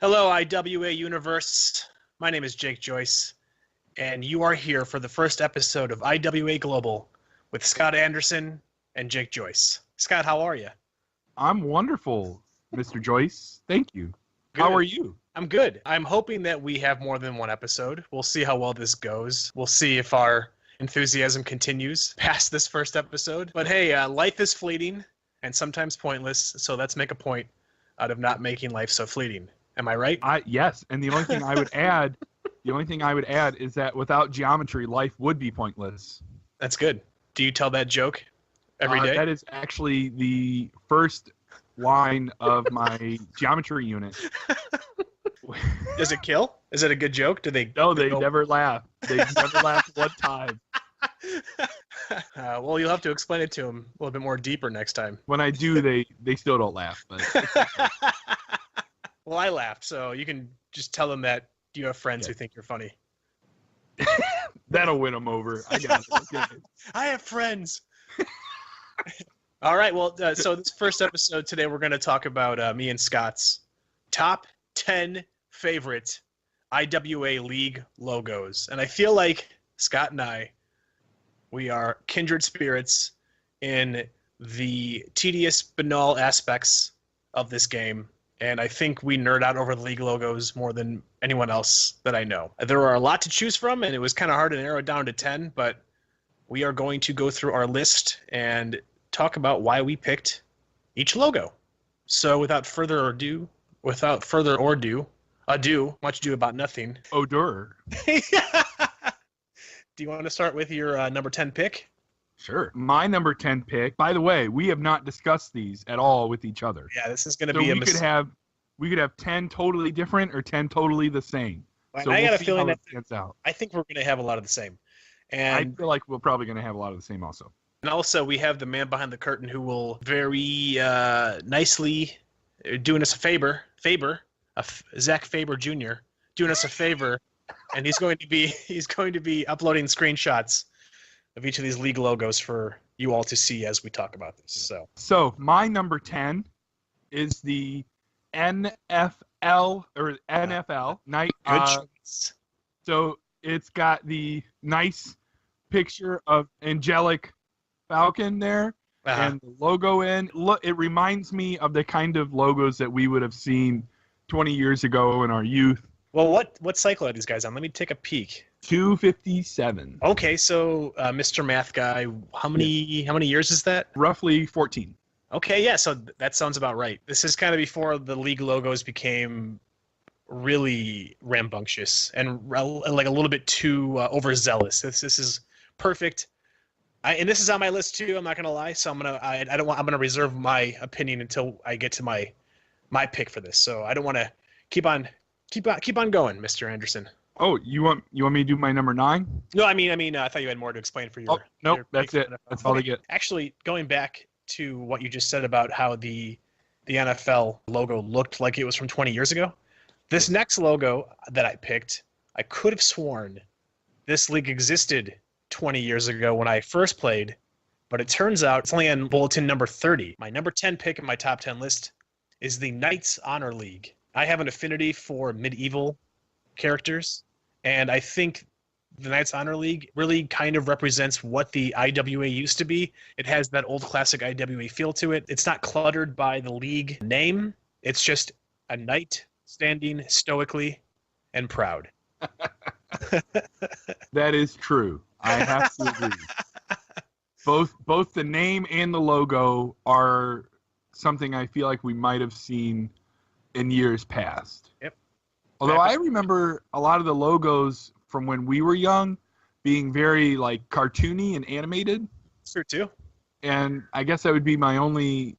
Hello, IWA Universe. My name is Jake Joyce, and you are here for the first episode of IWA Global with Scott Anderson and Jake Joyce. Scott, how are you? I'm wonderful, Mr. Joyce. Thank you. Good. How are you? I'm good. I'm hoping that we have more than one episode. We'll see how well this goes. We'll see if our enthusiasm continues past this first episode. But hey, life is fleeting and sometimes pointless, so let's make a point out of not making life so fleeting. Am I right? Yes, and the only thing I would add, is that without geometry, life would be pointless. That's good. Do you tell that joke every day? That is actually the first line of my geometry unit. Does it kill? Is it a good joke? No, they never laugh. They never laugh one time. Well, you'll have to explain it to them a little bit more deeper next time. When I do, they still don't laugh. But well, I laughed, so you can just tell them that you have friends who think you're funny. That'll win them over. I got it. Okay. I have friends. All right, well, so this first episode today, we're going to talk about me and Scott's top 10 favorite IWA League logos. And I feel like Scott and I, we are kindred spirits in the tedious, banal aspects of this game. And I think we nerd out over the league logos more than anyone else that I know. There are a lot to choose from, and it was kind of hard to narrow it down to 10, but we are going to go through our list and talk about why we picked each logo. So without further ado, much ado about nothing. Odor. Do you want to start with your number 10 pick? Sure. My number 10 pick, by the way, we have not discussed these at all with each other. Yeah, this is going to be a mistake. We could have 10 totally different or 10 totally the same. Well, so I got a feeling that stands out. I think we're going to have a lot of the same. And I feel like we're probably going to have a lot of the same also. And also, we have the man behind the curtain who will very nicely doing us a favor, Zach Faber Jr. doing us a favor, and he's going to be uploading screenshots of each of these league logos for you all to see as we talk about this. So my number 10 is the NFL night. Good choice. So it's got the nice picture of angelic Falcon there, and the logo in. Look, it reminds me of the kind of logos that we would have seen 20 years ago in our youth. Well, what cycle are these guys on? Let me take a peek. 257. Okay, so Mr. Math Guy, how many years is that? Roughly 14. Okay, yeah, so that sounds about right. This is kind of before the league logos became really rambunctious and like a little bit too overzealous. This is perfect. And this is on my list too. I'm not gonna lie. So I'm gonna reserve my opinion until I get to my pick for this. So I don't want to keep on going, Mr. Anderson. Oh, you want me to do my number 9? No, I mean, I thought you had more to explain for your. Oh, nope, that's it. That's all I get. Actually, going back to what you just said about how the NFL logo looked like it was from 20 years ago, this next logo that I picked, I could have sworn this league existed 20 years ago when I first played, but it turns out it's only on bulletin number 30. My number 10 pick in my top 10 list is the Knights Honor League. I have an affinity for medieval characters, and I think the Knights Honor League really kind of represents what the IWA used to be. It has that old classic IWA feel to it. It's not cluttered by the league name. It's just a knight standing stoically and proud. That is true. I have to agree. Both the name and the logo are something I feel like we might have seen in years past. Yep. Although I remember a lot of the logos from when we were young being very like cartoony and animated. True too. And I guess that would be my only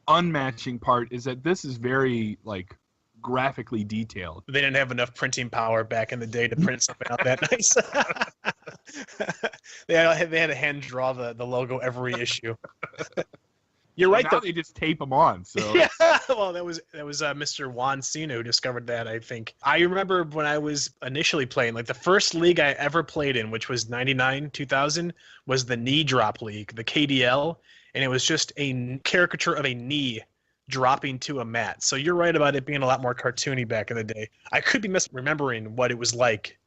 unmatching part, is that this is very like graphically detailed. They didn't have enough printing power back in the day to print something out that nice. They had to hand draw the logo every issue. You're right. Now they just tape them on. So yeah, well, that was Mr. Juan Cena who discovered that. I think I remember when I was initially playing, like the first league I ever played in, which was 99, 2000, was the Knee Drop League, the KDL, and it was just a caricature of a knee dropping to a mat. So you're right about it being a lot more cartoony back in the day. I could be misremembering what it was like.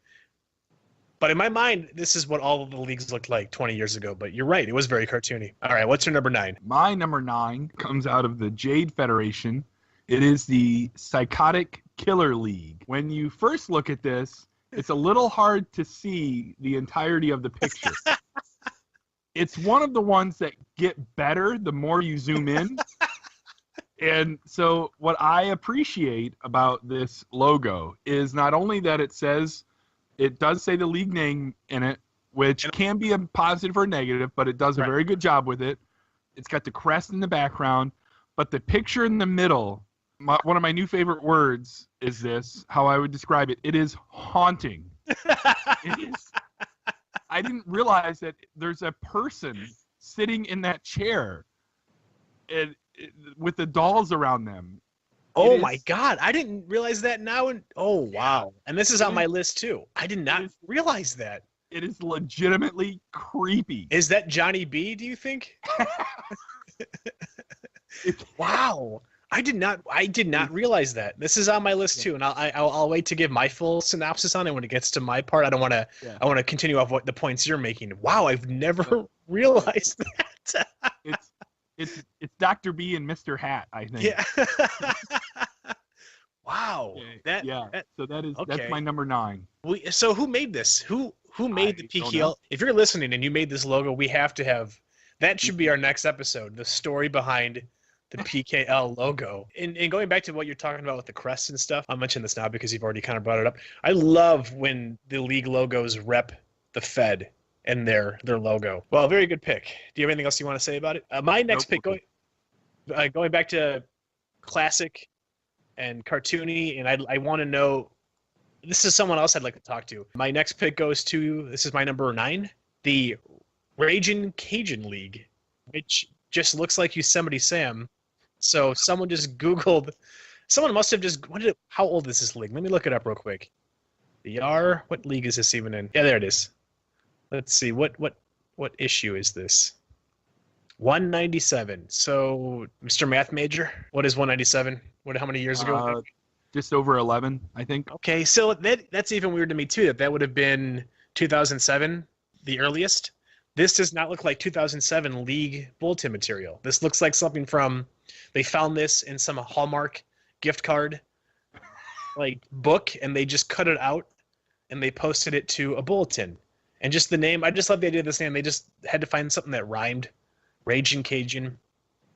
But in my mind, this is what all of the leagues looked like 20 years ago. But you're right. It was very cartoony. All right. What's your number 9? My number 9 comes out of the Jade Federation. It is the Psychotic Killer League. When you first look at this, it's a little hard to see the entirety of the picture. It's one of the ones that get better the more you zoom in. And so what I appreciate about this logo is not only that it does say the league name in it, which can be a positive or negative, but it does a very good job with it. It's got the crest in the background, but the picture in the middle, one of my new favorite words is this, how I would describe it. It is haunting. It is. I didn't realize that there's a person sitting in that chair with the dolls around them. Oh my God. I didn't realize that now. Wow. And this is on my list too. I did not realize that. It is legitimately creepy. Is that Johnny B, do you think? Wow. I did not realize that. This is on my list too, and I'll wait to give my full synopsis on it when it gets to my part. I want to continue off what the points you're making. Wow, I've never realized that. It's Dr. B and Mr. Hat, I think. Yeah. Wow. So that's my number 9. So who made this? Who made the PKL? If you're listening and you made this logo, we have to have that. Should be our next episode. The story behind the PKL logo. And going back to what you're talking about with the crests and stuff, I'll mention this now because you've already kind of brought it up. I love when the league logos rep the Fed and their logo. Well, very good pick. Do you have anything else you want to say about it? My next pick, going back to classic and cartoony, and I want to know, this is someone else I'd like to talk to. My next pick goes to, this is my number 9, the Ragin Cajun League, which just looks like Yosemite Sam. So someone just Googled, someone must have just, how old is this league? Let me look it up real quick. What league is this even in? Yeah, there it is. Let's see, what issue is this? 197. So, Mr. Math Major, what is 197? How many years ago? Just over 11, I think. Okay, so that's even weird to me too. That would have been 2007, the earliest. This does not look like 2007 league bulletin material. This looks like something they found this in some Hallmark gift card book, and they just cut it out and they posted it to a bulletin. And just the name, I just love the idea of this name. They just had to find something that rhymed, Ragin Cajun.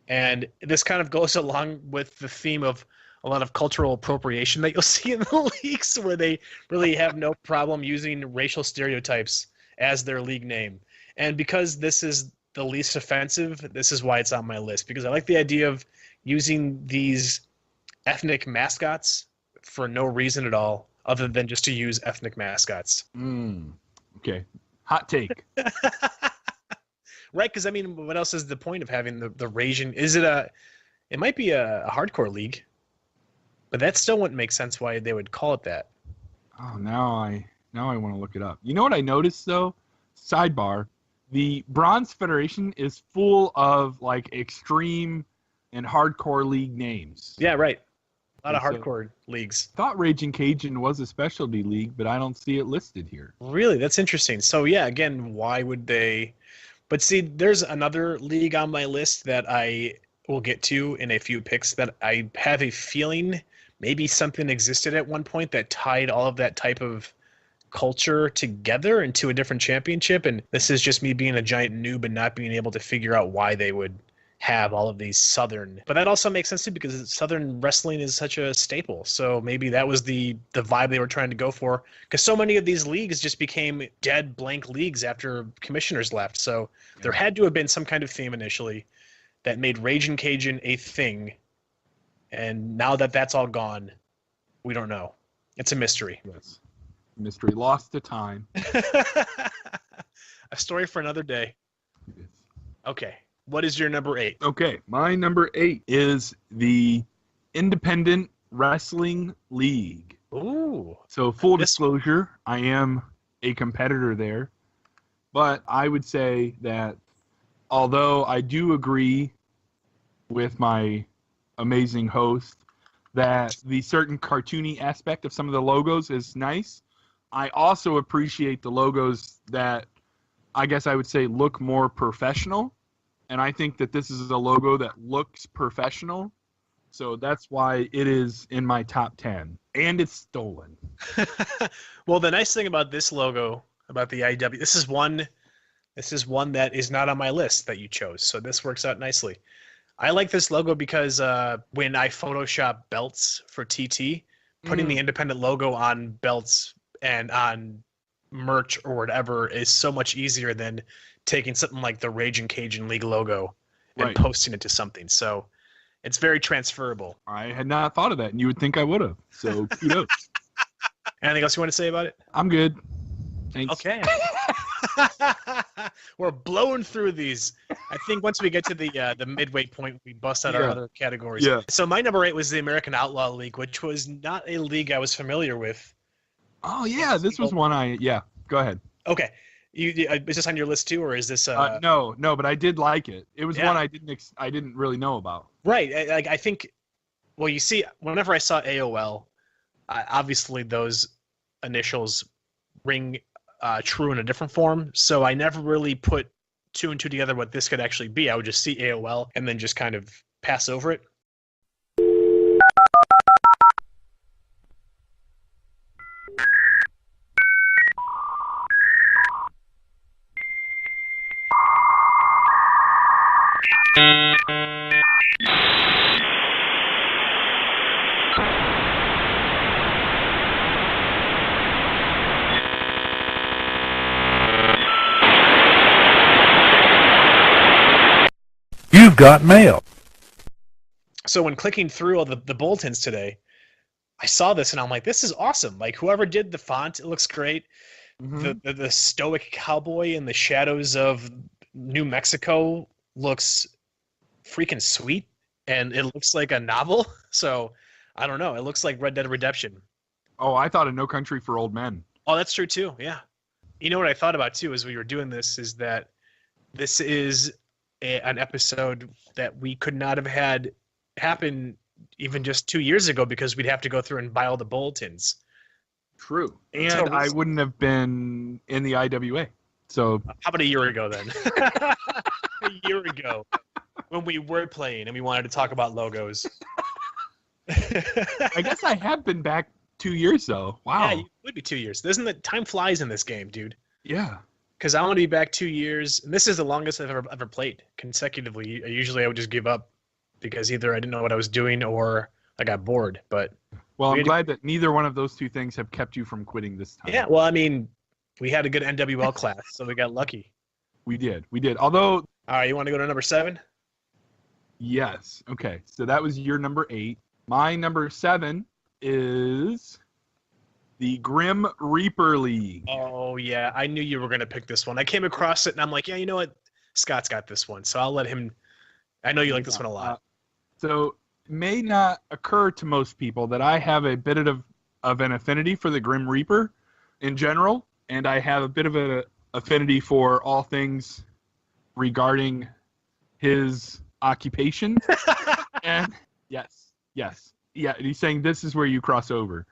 And this kind of goes along with the theme of a lot of cultural appropriation that you'll see in the leagues, where they really have no problem using racial stereotypes as their league name. And because this is the least offensive, this is why it's on my list, because I like the idea of using these ethnic mascots for no reason at all, other than just to use ethnic mascots. Okay. Hot take. Right, because I mean, what else is the point of having the Ragin? It might be a hardcore league, but that still wouldn't make sense why they would call it that. Oh, now I want to look it up. You know what I noticed though? Sidebar: the Bronze Federation is full of extreme and hardcore league names. Yeah, right. A lot of hardcore leagues. I thought Ragin Cajun was a specialty league, but I don't see it listed here. Really? That's interesting. So, yeah, again, why would they? But see, there's another league on my list that I will get to in a few picks that I have a feeling maybe something existed at one point that tied all of that type of culture together into a different championship. And this is just me being a giant noob and not being able to figure out why they would have all of these Southern, but that also makes sense too, because Southern wrestling is such a staple. So maybe that was the vibe they were trying to go for, because so many of these leagues just became dead blank leagues after commissioners left. So there had to have been some kind of theme initially that made Ragin Cajun a thing. And now that that's all gone, we don't know. It's a mystery. Yes. Mystery lost to time. A story for another day. Yes. Okay. What is your number 8? Okay, my number 8 is the Independent Wrestling League. Ooh. So full disclosure, I am a competitor there, but I would say that although I do agree with my amazing host, that the certain cartoony aspect of some of the logos is nice. I also appreciate the logos that I guess I would say look more professional. And I think that this is a logo that looks professional. So that's why it is in my top 10. And it's stolen. Well, the nice thing about this logo, about the IW, this is one that is not on my list that you chose. So this works out nicely. I like this logo because when I Photoshop belts for TT, putting the independent logo on belts and on merch or whatever is so much easier than taking something like the Ragin Cajun League logo and posting it to something. So it's very transferable. I had not thought of that, and you would think I would have. So kudos. Anything else you want to say about it? I'm good. Thanks. Okay. We're blowing through these. I think once we get to the midway point, we bust out our other categories. Yeah. So my number 8 was the American Outlaw League, which was not a league I was familiar with. Oh, yeah. This was one go ahead. Okay. Is this on your list too, or is this? No, but I did like it. It was one I didn't really know about. Right. I think. Well, you see, whenever I saw AOL, obviously those initials ring true in a different form. So I never really put 2 and 2 together what this could actually be. I would just see AOL and then just kind of pass over it. You've got mail. So when clicking through all the bulletins today, I saw this and I'm like, this is awesome. Like whoever did the font, it looks great. Mm-hmm. The stoic cowboy in the shadows of New Mexico looks freaking sweet, and it looks like a novel. So I don't know. It looks like Red Dead Redemption. Oh, I thought of No Country for Old Men. Oh, that's true too. Yeah. You know what I thought about too as we were doing this is that this is an episode that we could not have had happen even just 2 years ago because we'd have to go through and buy all the bulletins. True. And I wouldn't have been in the IWA. So how about a year ago then? A year ago when we were playing and we wanted to talk about logos. I guess I have been back 2 years though. Wow. Yeah, it would be 2 years. Isn't it? Time flies in this game, dude. Yeah. Because I want to be back 2 years. And this is the longest I've ever played consecutively. Usually I would just give up because either I didn't know what I was doing or I got bored. But I'm glad that neither one of those two things have kept you from quitting this time. Yeah, well, I mean, we had a good NWL class, so we got lucky. We did. Although... All right, you want to go to number 7? Yes. Okay, so that was your number 8. My number 7 is the Grim Reaper League. Oh, yeah. I knew you were going to pick this one. I came across it, and I'm like, yeah, you know what? Scott's got this one, so I'll let him... I know you like this one a lot. So it may not occur to most people that I have a bit of an affinity for the Grim Reaper in general, and I have a bit of an affinity for all things regarding his occupation. And yes. Yeah, he's saying this is where you cross over.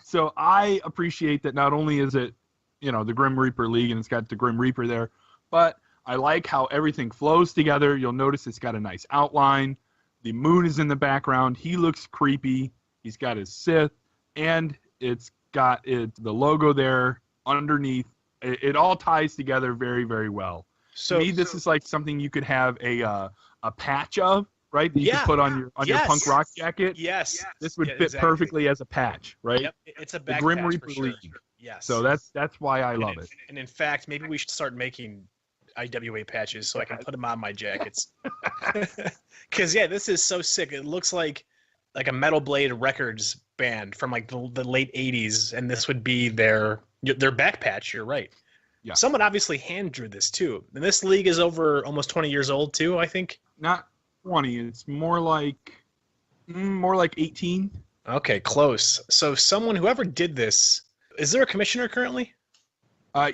So I appreciate that not only is it, the Grim Reaper League and it's got the Grim Reaper there, but I like how everything flows together. You'll notice it's got a nice outline. The moon is in the background. He looks creepy. He's got his Sith, and it's got the logo there underneath. It all ties together very, very well. To me, this is like something you could have a patch of, right? That you could put on your punk rock jacket. Yes. This would fit perfectly as a patch, right? Yep. It's a back the Grim patch Reaper for sure. League. Yes. So that's why I love it. And in fact, maybe we should start making IWA patches so I can put them on my jackets. Because this is so sick. It looks like a Metal Blade Records band from like the late 80s, and this would be their back patch. You're right. Yeah. Someone obviously hand drew this too. And this league is over almost 20 years old too, I think. Not 20. It's more like 18. Okay, close. So whoever did this, is there a commissioner currently?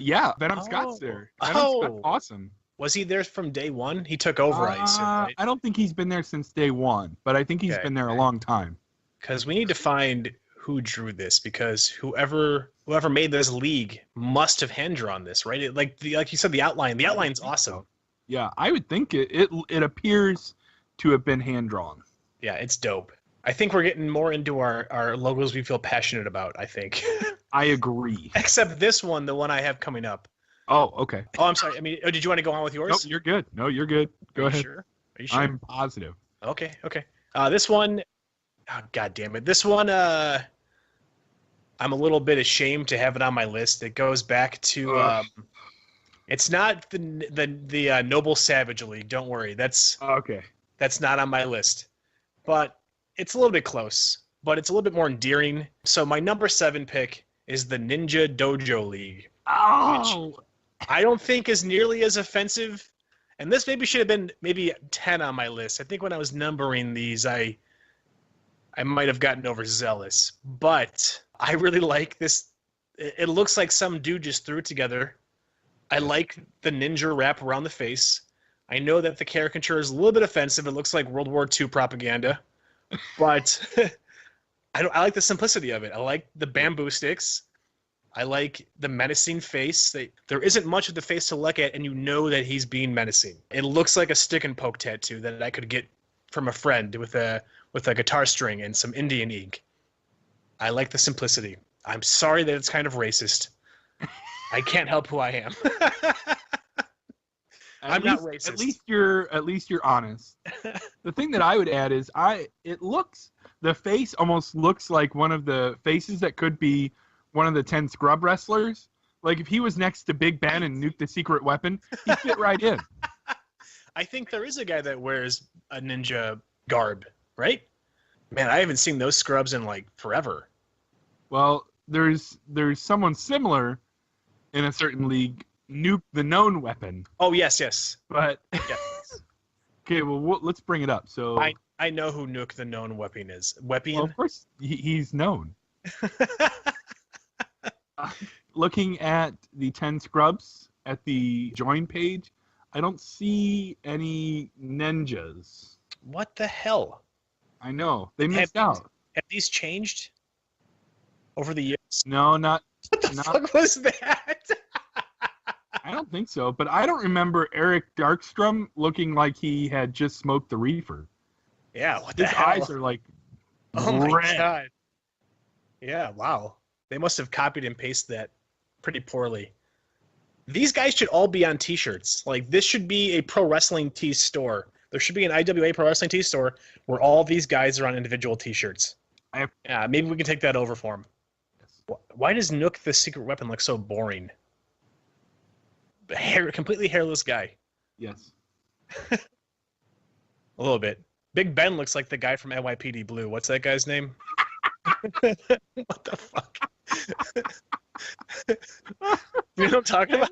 Yeah, Venom Scott's there. Venom Scott's awesome. Was he there from day one? He took over, I assume, right? I don't think he's been there since day one, but I think he's been there a long time. Because we need to find who drew this, because whoever made this league must have hand drawn this, right? Like you said, the outline's awesome. Yeah, I would think it appears to have been hand drawn. Yeah, it's dope. I think we're getting more into our logos we feel passionate about, I think. I agree. Except this one, the one I have coming up. Oh, okay. Oh, I'm sorry. I mean, did you want to go on with yours? Nope, you're good. No, you're good. Go ahead. Sure? Are you sure? I'm positive. Okay. This one, oh, God damn it. This one, I'm a little bit ashamed to have it on my list. It goes back to, it's not the Noble Savage League. Don't worry. That's not on my list. But it's a little bit close. But it's a little bit more endearing. So my number 7 pick is the Ninja Dojo League. Oh! Which I don't think is nearly as offensive. And this maybe should have been maybe 10 on my list. I think when I was numbering these, I might have gotten overzealous. But I really like this. It looks like some dude just threw it together. I like the ninja wrap around the face. I know that the caricature is a little bit offensive. It looks like World War II propaganda. But I like the simplicity of it. I like the bamboo sticks. I like the menacing face. There isn't much of the face to look at, and you know that he's being menacing. It looks like a stick and poke tattoo that I could get from a friend with a guitar string and some Indian ink. I like the simplicity. I'm sorry that it's kind of racist. I can't help who I am. I'm not racist. At least you're honest. The thing that I would add is the face almost looks like one of the faces that could be one of the 10 scrub wrestlers. Like if he was next to Big Ben and Nuke the Secret Weapon, he'd fit right in. I think there is a guy that wears a ninja garb, right? Man, I haven't seen those scrubs in like forever. Well, there's someone similar in a certain league, Nuke the Known Weapon. Oh, yes. But yes. Okay, well, let's bring it up. So I know who Nuke the Known Weapon is. Weapon? Well, of course, he's known. Looking at the 10 scrubs at the join page, I don't see any ninjas. What the hell? I know. They missed out. Have these changed over the years? No, not. What the fuck was that? I don't think so, but I don't remember Eric Darkstrom looking like he had just smoked the reefer. Yeah, what the hell? His eyes are like oh red. My God. Yeah, wow. They must have copied and pasted that pretty poorly. These guys should all be on t-shirts. Like, this should be a pro wrestling tee store. There should be an IWA pro wrestling tee store where all these guys are on individual t-shirts. Yeah, maybe we can take that over for him. Yes. Why does Nook the Secret Weapon look so boring? Completely hairless guy. Yes. A little bit. Big Ben looks like the guy from NYPD Blue. What's that guy's name? What the fuck? You know what I'm talking about?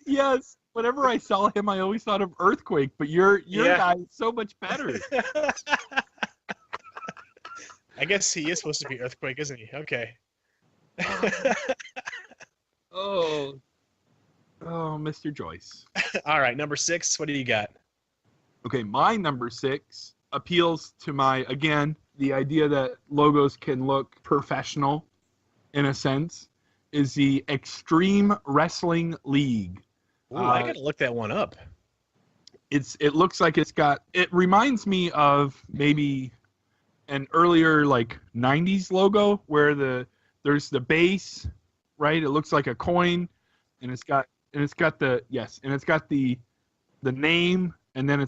Yes. Whenever I saw him, I always thought of Earthquake, but your guy is so much better. I guess he is supposed to be Earthquake, isn't he? Okay. Oh, Mr. Joyce. All right, number 6. What do you got? Okay, my number 6 appeals to the idea that logos can look professional, in a sense, is the Extreme Wrestling League. Ooh, I gotta look that one up. It looks like it reminds me of maybe an earlier like 90s logo where there's the base, right? It looks like a coin, and it's got the name, and then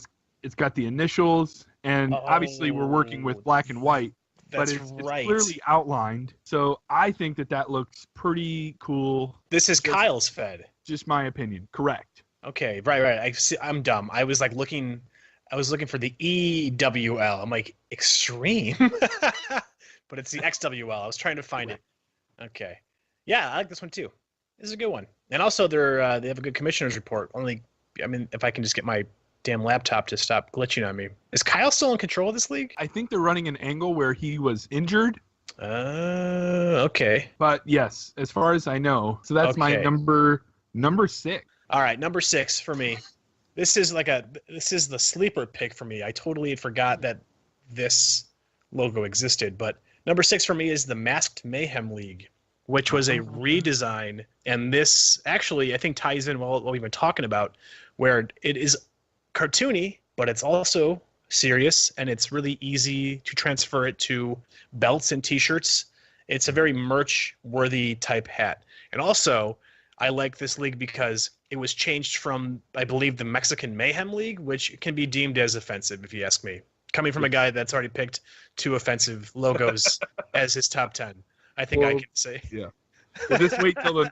it's got the initials, and obviously we're working with black and white, but it's clearly outlined. So I think that looks pretty cool. This is Kyle's Fed. Just my opinion. Correct. Okay, right. I'm dumb. I was looking for the EWL. I'm like, Extreme? But it's the XWL. I was trying to find it. Okay. Yeah, I like this one too. This is a good one. And also they have a good commissioner's report. If I can just get my damn laptop to stop glitching on me. Is Kyle still in control of this league? I think they're running an angle where he was injured. Okay. But yes, as far as I know. So that's my number 6. All right, number 6 for me. This is the sleeper pick for me. I totally forgot that this logo existed. But number 6 for me is the Masked Mayhem League, which was a redesign. And this actually, I think, ties in what we've been talking about, where it is cartoony, but it's also serious, and it's really easy to transfer it to belts and t-shirts. It's a very merch-worthy type hat. And also, I like this league because it was changed from, I believe, the Mexican Mayhem League, which can be deemed as offensive, if you ask me. Coming from a guy that's already picked 2 offensive logos as his top 10, I think I can say. Yeah. But just wait till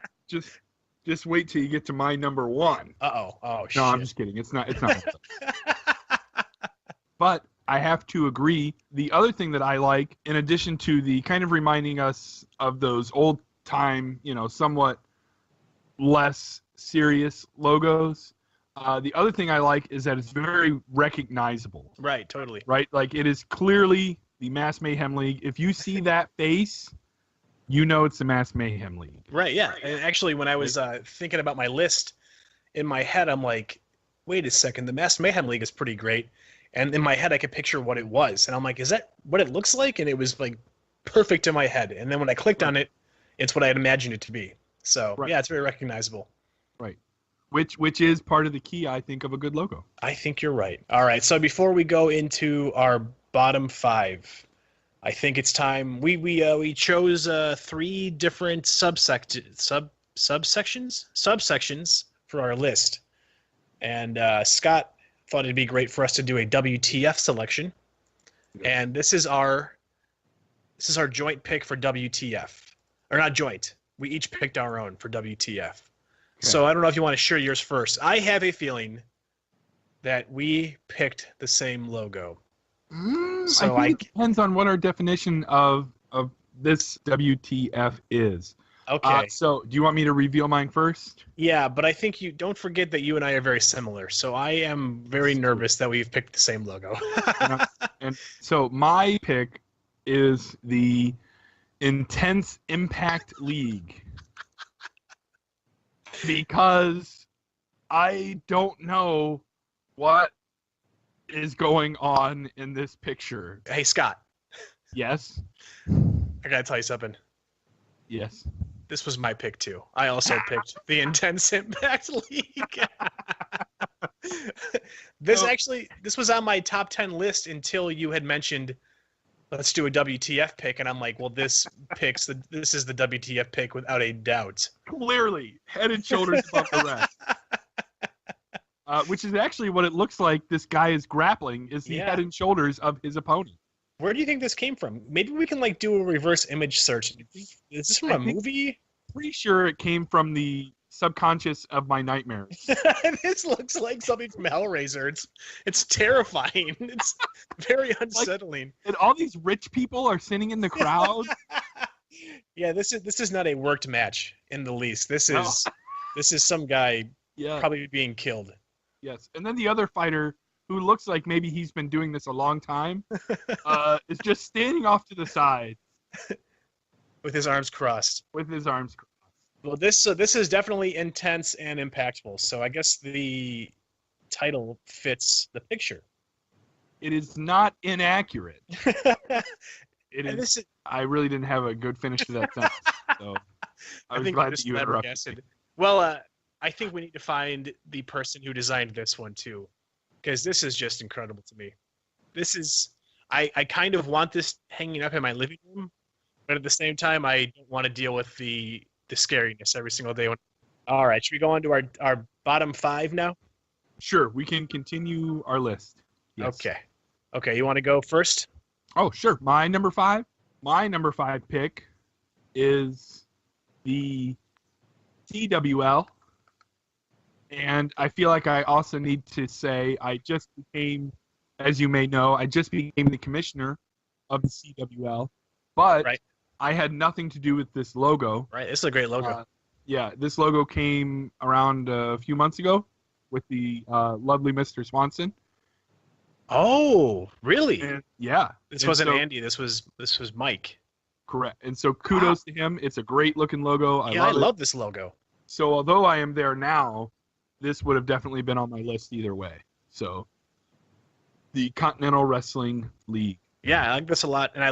just wait till you get to my number 1. Oh, shit. No, I'm just kidding. It's not. But I have to agree. The other thing that I like, in addition to the kind of reminding us of those old time, somewhat less serious logos, the other thing I like is that it's very recognizable. Right, totally. Right? Like, it is clearly the Mass Mayhem League. If you see that face, you know it's the Mass Mayhem League. Right, yeah. And actually, when I was thinking about my list, in my head, I'm like, wait a second, the Mass Mayhem League is pretty great. And in my head, I could picture what it was. And I'm like, is that what it looks like? And it was, like, perfect in my head. And then when I clicked on it, it's what I had imagined it to be. So, yeah, it's very recognizable. Right. Which is part of the key, I think, of a good logo. I think you're right. All right, so before we go into our bottom 5, I think it's time. We chose 3 different subsections for our list. And Scott thought it'd be great for us to do a WTF selection. Yeah. And this is our joint pick for WTF. Or not joint. We each picked our own for WTF. Okay. So I don't know if you want to share yours first. I have a feeling that we picked the same logo. So I think it depends on what our definition of this WTF is. Okay. So do you want me to reveal mine first? Yeah, but I think don't forget that you and I are very similar. So I am very nervous that we've picked the same logo. and so my pick is the Intense Impact League. Because I don't know what is going on in this picture. Hey, Scott. Yes? I gotta tell you something. Yes. This was my pick, too. I also picked the Intense Impact League. This was on my top 10 list until you had mentioned, let's do a WTF pick, and I'm like, well, this is the WTF pick without a doubt. Clearly, head and shoulders above the rest. Which is actually what it looks like this guy is grappling, is the head and shoulders of his opponent. Where do you think this came from? Maybe we can do a reverse image search. Is this from a movie? Pretty sure it came from the subconscious of my nightmares. This looks like something from Hellraiser. It's terrifying. It's very unsettling. And all these rich people are sitting in the crowd. Yeah, this is not a worked match in the least. This is some guy probably being killed. Yes, and then the other fighter, who looks like maybe he's been doing this a long time, is just standing off to the side. With his arms crossed. Well, this is definitely intense and impactful. So I guess the title fits the picture. It is not inaccurate. I really didn't have a good finish to that sentence. So I was glad that you interrupted. Well, I think we need to find the person who designed this one too, because this is just incredible to me. I kind of want this hanging up in my living room, but at the same time, I don't want to deal with the scariness every single day. All right, should we go on to our bottom 5 now? Sure, we can continue our list. Yes. Okay, you want to go first? Oh, sure. My number 5 pick is the CWL. And I feel like I also need to say as you may know, I just became the commissioner of the CWL. But I had nothing to do with this logo. Right, this is a great logo. This logo came around a few months ago with the lovely Mr. Swanson. Oh, really? And, This wasn't Andy. This was Mike. Correct. And so kudos to him. It's a great looking logo. I love this logo. So although I am there now, this would have definitely been on my list either way. So, the Continental Wrestling League. Yeah, I like this a lot, and I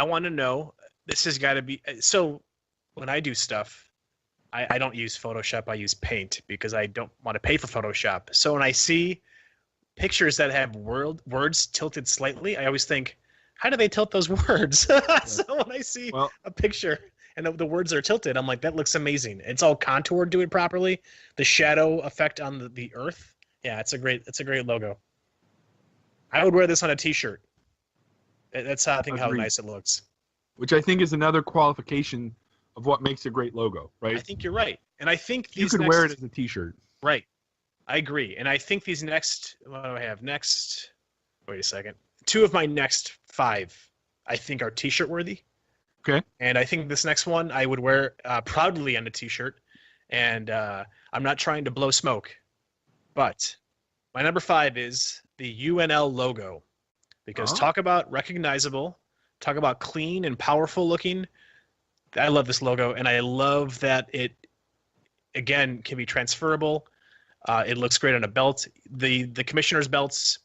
want to know, this has got to be, so when I do stuff, I don't use Photoshop, I use Paint because I don't want to pay for Photoshop. So when I see pictures that have words tilted slightly, I always think, how do they tilt those words? So when I see a picture and the words are tilted, I'm like, that looks amazing. It's all contoured, do it properly. The shadow effect on the earth. Yeah, it's a great logo. I would wear this on a t-shirt. That's how I think how nice it looks. Which I think is another qualification of what makes a great logo, right? I think you're right. And I think you could wear it as a t-shirt. Right. I agree. And I think these next, what do I have next? Wait a second. 2 of my next 5, I think, are t-shirt worthy. Okay. And I think this next one I would wear proudly on a t-shirt. And I'm not trying to blow smoke. But my number 5 is the UNL logo. Because talk about recognizable, talk about clean and powerful looking. I love this logo, and I love that it, again, can be transferable. It looks great on a belt. The commissioner's belts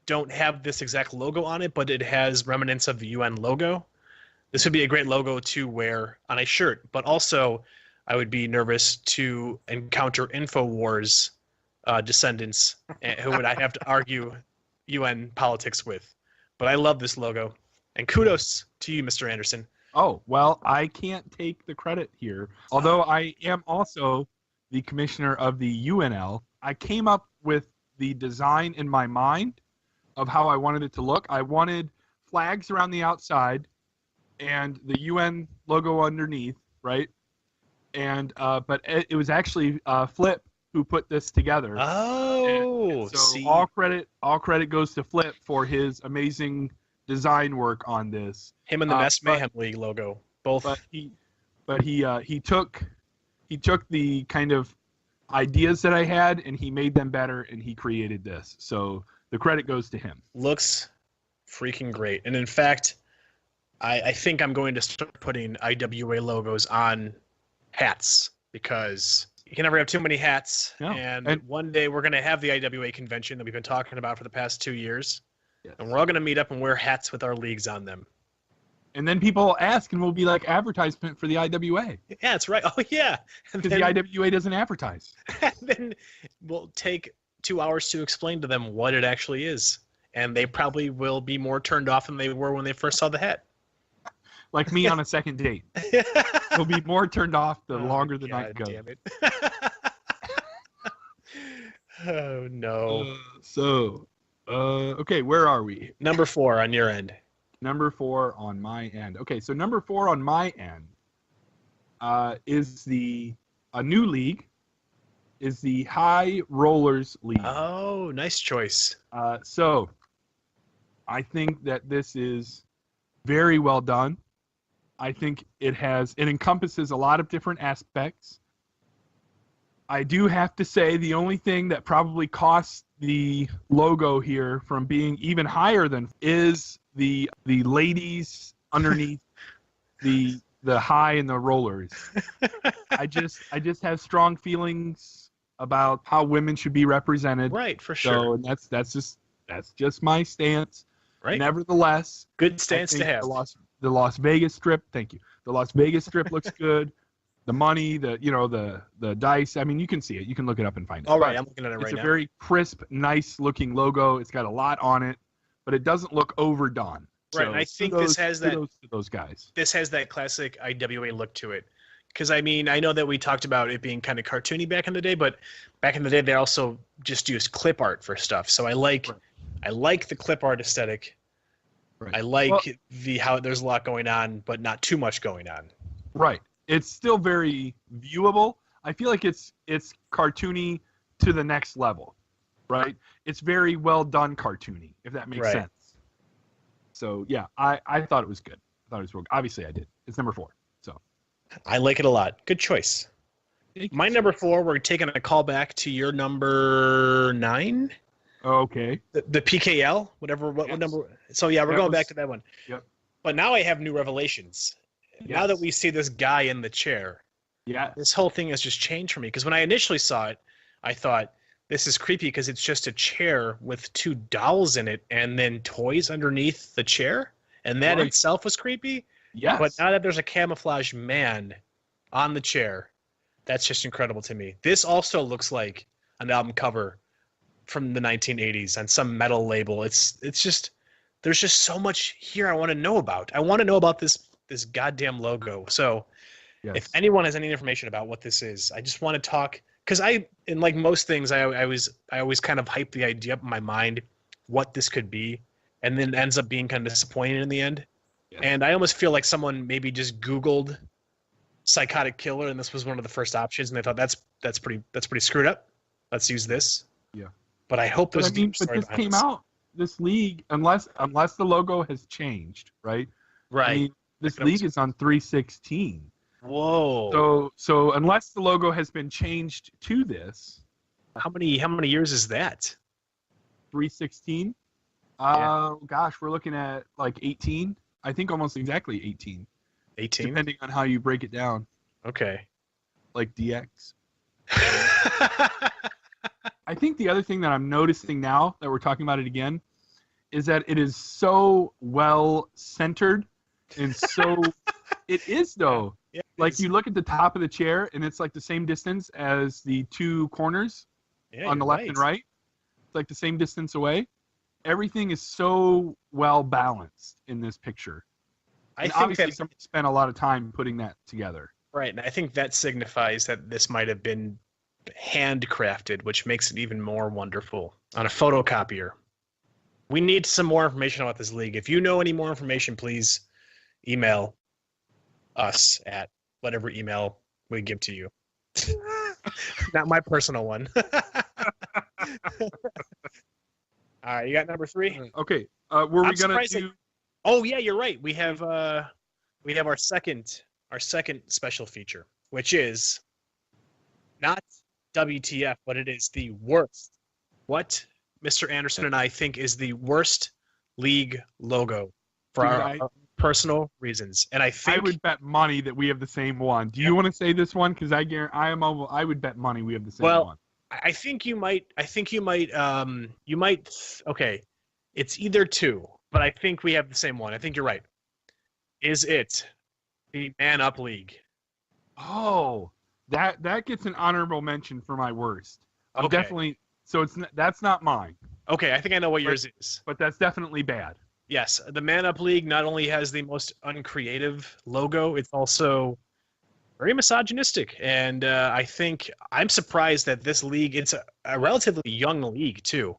don't have this exact logo on it, but it has remnants of the UN logo. This would be a great logo to wear on a shirt, but also I would be nervous to encounter InfoWars descendants who would I have to argue UN politics with. But I love this logo, and kudos to you, Mr. Anderson. Oh, well, I can't take the credit here. Although I am also the commissioner of the UNL, I came up with the design in my mind of how I wanted it to look. I wanted flags around the outside and the UN logo underneath, right? And but it was actually Flip who put this together. Oh, and so see? all credit goes to Flip for his amazing design work on this. Him and the Mess Mayhem League logo, both. But he took the kind of ideas that I had and he made them better and he created this. So the credit goes to him. Looks freaking great. And in fact, I think I'm going to start putting IWA logos on hats because you can never have too many hats. No. And one day we're going to have the IWA convention that we've been talking about for the past 2 years. Yes. And we're all going to meet up and wear hats with our leagues on them. And then people ask and we'll be like advertisement for the IWA. Yeah, that's right. Oh, yeah. Because the IWA doesn't advertise. And then we'll take 2 hours to explain to them what it actually is. And they probably will be more turned off than they were when they first saw the hat. Like me on a second date. They'll be more turned off the longer the night goes. Damn it. Oh, no. Okay, where are we? Number 4 on your end. Number 4 on my end. Okay, so number 4 on my end is a new league, is the High Rollers League. Oh, nice choice. So I think that this is very well done. I think it encompasses a lot of different aspects. I do have to say the only thing that probably costs the logo here from being even higher than is the ladies underneath the high and the rollers. I just have strong feelings about how women should be represented. Right, for sure. So and that's just my stance. Right. Nevertheless, good stance to have. The Las Vegas Strip, thank you. The Las Vegas Strip looks good. The money, the dice. I mean, you can see it. You can look it up and find it. All right, I'm looking at it right now. It's a very crisp, nice-looking logo. It's got a lot on it, but it doesn't look overdone. Right, so and I think this has that. To those guys. This has that classic IWA look to it. Because I mean, I know that we talked about it being kind of cartoony back in the day, but back in the day they also just used clip art for stuff. So I like the clip art aesthetic. Right. I like how there's a lot going on, but not too much going on. Right. It's still very viewable. I feel like it's cartoony to the next level, right? It's very well done cartoony, if that makes sense. So yeah, I thought it was good. I thought it was real good. Obviously I did. It's number 4. So I like it a lot. Good choice. My number 4, we're taking a call back to your number 9. Okay. The PKL, whatever. What number? So yeah, we're going back to that one. Yep. But now I have new revelations. Yes. Now that we see this guy in the chair, Yeah. This whole thing has just changed for me. Because when I initially saw it, I thought, this is creepy because it's just a chair with 2 dolls in it and then toys underneath the chair. And that itself was creepy. Yes. But now that there's a camouflage man on the chair, that's just incredible to me. This also looks like an album cover from the 1980s on some metal label. It's just, there's just so much here I want to know about. I want to know about this goddamn logo. So if anyone has any information about what this is, I just want to talk, because in like most things, I always kind of hype the idea up in my mind what this could be, and then it ends up being kind of disappointing in the end. Yes. And I almost feel like someone maybe just Googled psychotic killer, and this was one of the first options, and they thought that's pretty screwed up. Let's use this. Yeah. But I hope there's. But this came out. This league, unless the logo has changed, right? Right. I mean, this league is on 316. Whoa. So unless the logo has been changed to this, how many years is that? 316. Gosh, we're looking at like 18. I think almost exactly 18. 18. Depending on how you break it down. Okay. Like DX. I think the other thing that I'm noticing now that we're talking about it again is that it is so well centered and so it is though. Yeah, like you look at the top of the chair and it's like the same distance as the 2 corners on the left and right. It's like the same distance away. Everything is so well balanced in this picture. I think obviously somebody spent a lot of time putting that together. Right, and I think that signifies that this might have been handcrafted, which makes it even more wonderful on a photocopier. We need some more information about this league. If you know any more information, please email us at whatever email we give to you. Not my personal one. All right, you got number 3? Okay. Were we going to do... Oh, yeah, you're right. We have our second special feature, which is not WTF, but it is the worst. What Mr. Anderson and I think is the worst league logo for our personal reasons. And I would bet money that we have the same one. Do you want to say this one? Because I would bet money we have the same one. I think you might. Okay, it's either 2, but I think we have the same one. I think you're right. Is it the Man Up League? Oh, that gets an honorable mention for my worst. Definitely. So that's not mine. Okay, I think I know what yours is. But that's definitely bad. Yes, the Man Up League not only has the most uncreative logo, it's also very misogynistic. And I think I'm surprised that this league, it's a relatively young league too.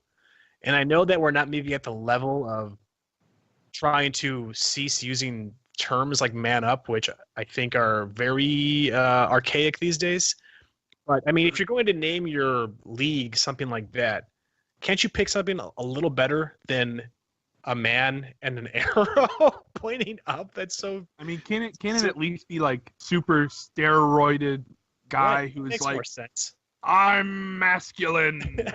And I know that we're not maybe at the level of trying to cease using terms like man up, which I think are very archaic these days. But I mean, if you're going to name your league something like that, can't you pick something a little better than a man and an arrow pointing up? That's so. I mean, can it at least be like super steroided guy who's makes like, more sense. I'm masculine,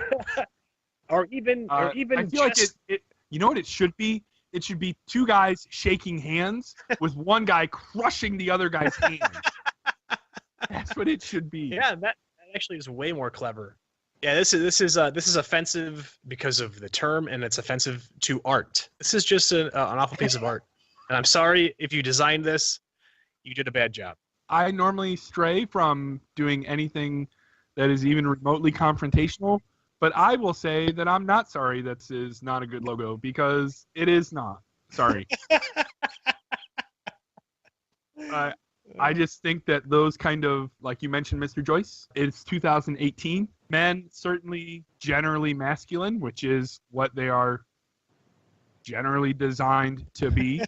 or even I feel like it. You know what it should be? It should be 2 guys shaking hands with one guy crushing the other guy's hand. That's what it should be. Yeah, that actually is way more clever. Yeah, this is offensive because of the term, and it's offensive to art. This is just an awful piece of art, and I'm sorry if you designed this. You did a bad job. I normally stray from doing anything that is even remotely confrontational, but I will say that I'm not sorry this is not a good logo, because it is not. Sorry. I just think that those kind of, like you mentioned, Mr. Joyce, it's 2018. Men certainly generally masculine, which is what they are generally designed to be.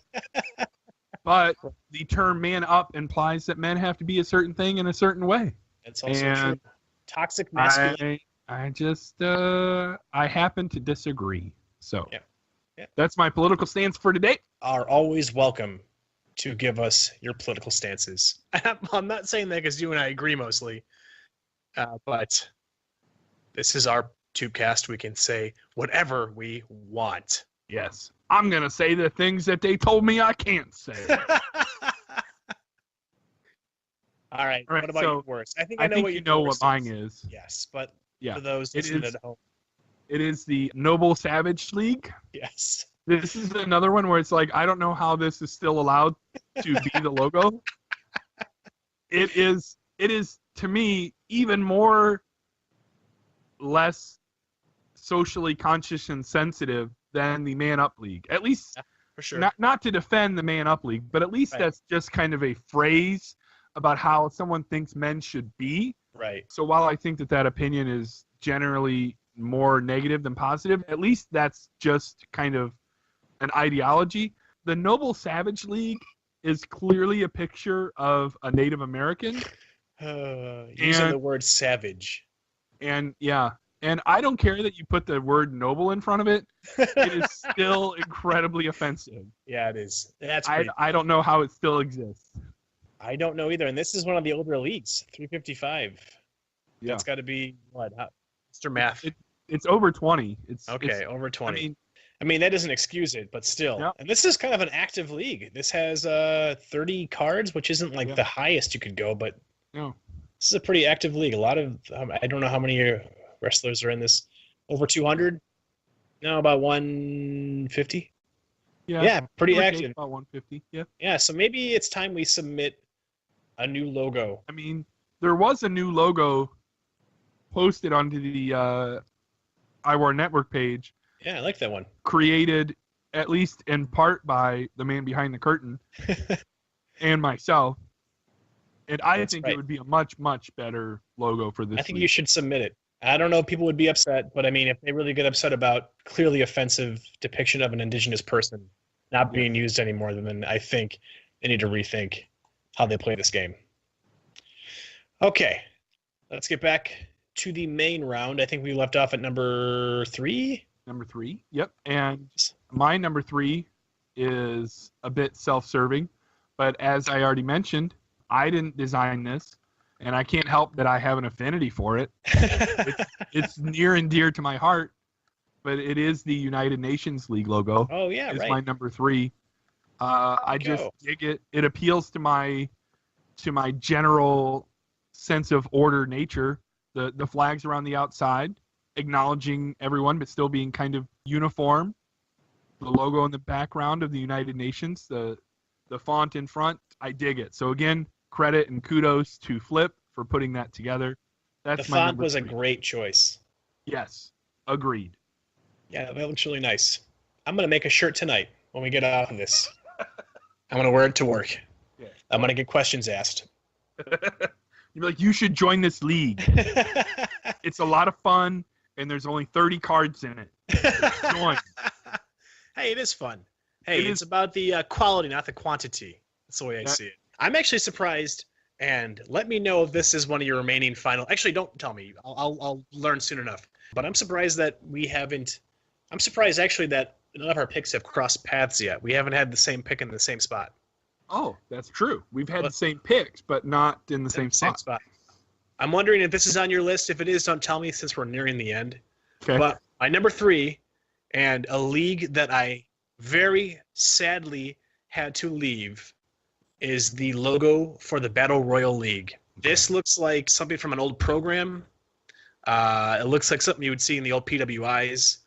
But the term man up implies that men have to be a certain thing in a certain way. That's also true. Toxic masculinity. I happen to disagree. So that's my political stance for today. Are always welcome to give us your political stances. I'm not saying that because you and I agree mostly, but this is our Tubecast. We can say whatever we want. Yes. I'm going to say the things that they told me I can't say. All right. What about your worst? I think I know what your you know worst what mine is. Yes, but Yeah. for those listening at home. It is the Noble Savage League. Yes. This is another one where it's like, I don't know how this is still allowed to be the logo. It is, to me, even more less socially conscious and sensitive than the Man Up League. At least, yeah, for sure. Not to defend the Man Up League, but at least that's just kind of a phrase about how someone thinks men should be. Right. So while I think that opinion is generally more negative than positive, at least that's just kind of an ideology. The Noble Savage League is clearly a picture of a Native American. Using the word savage. And I don't care that you put the word noble in front of it. It is still incredibly offensive. Yeah, it is. I don't know how it still exists. I don't know either. And this is one of the older leagues, 355. Yeah. That's got to be what? Mr. Math. It's over 20. It's over 20. I mean, that doesn't excuse it, but still. Yep. And this is kind of an active league. This has 30 cards, which isn't like the highest you could go, but this is a pretty active league. A lot of I don't know how many wrestlers are in this. Over 200? No, about 150. Yeah, pretty active. About 150. Yeah. Yeah, so maybe it's time we submit a new logo. I mean, there was a new logo posted onto the IWA Network page. Yeah, I like that one. Created, at least in part, by the man behind the curtain and myself. And I think it would be a much, much better logo for this. I think you should submit it. I don't know if people would be upset, but I mean, if they really get upset about clearly offensive depiction of an indigenous person not being used anymore, then I think they need to rethink how they play this game. Okay, let's get back to the main round. I think we left off at number 3. Number 3, yep. And my number 3 is a bit self-serving, but as I already mentioned, I didn't design this, and I can't help that I have an affinity for it. It's near and dear to my heart, but it is the United Nations League logo. Oh, yeah, right. It's my number 3. I just dig it. It appeals to my general sense of order nature. The flags around the outside, acknowledging everyone, but still being kind of uniform. The logo in the background of the United Nations, the font in front, I dig it. So again, credit and kudos to Flip for putting that together. The font was a great choice. Yes, agreed. Yeah, that looks really nice. I'm going to make a shirt tonight when we get off of this. I'm going to wear it to work. Yeah. I'm going to get questions asked. You're like, you should join this league. It's a lot of fun, and there's only 30 cards in it. Join. Hey, it is fun. Hey, it's about the quality, not the quantity. That's the way I see it. I'm actually surprised, and let me know if this is one of your remaining final. Actually, don't tell me. I'll learn soon enough. But I'm surprised that we haven't. I'm surprised actually that none of our picks have crossed paths yet. We haven't had the same pick in the same spot. Oh, that's true. We've had the same picks, but not in the same spot. I'm wondering if this is on your list. If it is, don't tell me since we're nearing the end. Okay. But my number 3, and a league that I very sadly had to leave, is the logo for the Battle Royal League. This looks like something from an old program. It looks like something you would see in the old PWIs.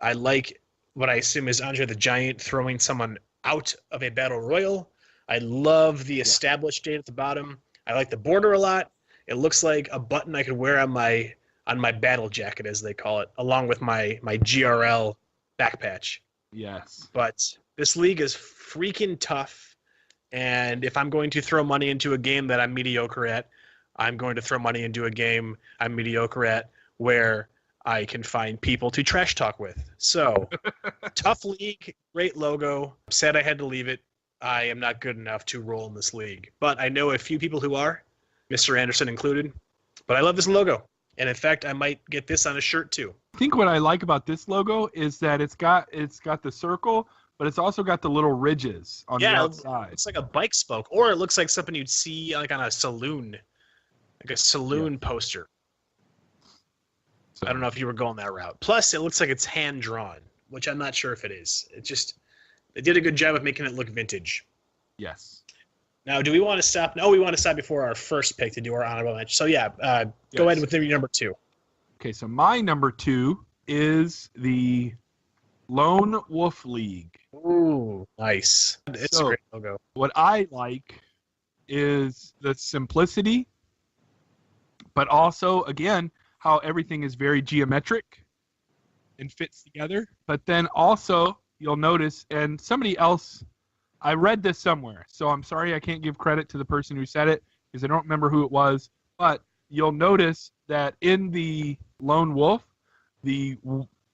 I like what I assume is Andre the Giant throwing someone out of a Battle Royal. I love the established date at the bottom. I like the border a lot. It looks like a button I could wear on my battle jacket, as they call it, along with my GRL back patch. Yes. But this league is freaking tough, and if I'm going to throw money into a game that I'm mediocre at, I'm going to throw money into a game I'm mediocre at where I can find people to trash talk with. So, tough league, great logo. I'm sad I had to leave it. I am not good enough to roll in this league. But I know a few people who are, Mr. Anderson included. But I love this logo. And in fact, I might get this on a shirt too. I think what I like about this logo is that it's got the circle, but it's also got the little ridges on the outside. It's like a bike spoke, or it looks like something you'd see like on a saloon, poster. So I don't know if you were going that route. Plus, it looks like it's hand drawn, which I'm not sure if it is. They did a good job of making it look vintage. Yes. Now, do we want to stop? No, we want to stop before our first pick to do our honorable mention. So, yeah, go ahead with your number 2. Okay, so my number 2 is the Lone Wolf League. Ooh, nice. It's a great logo. What I like is the simplicity, but also, again, how everything is very geometric and fits together. But then also, you'll notice, and somebody else, I read this somewhere, so I'm sorry I can't give credit to the person who said it because I don't remember who it was, but you'll notice that in the Lone Wolf, the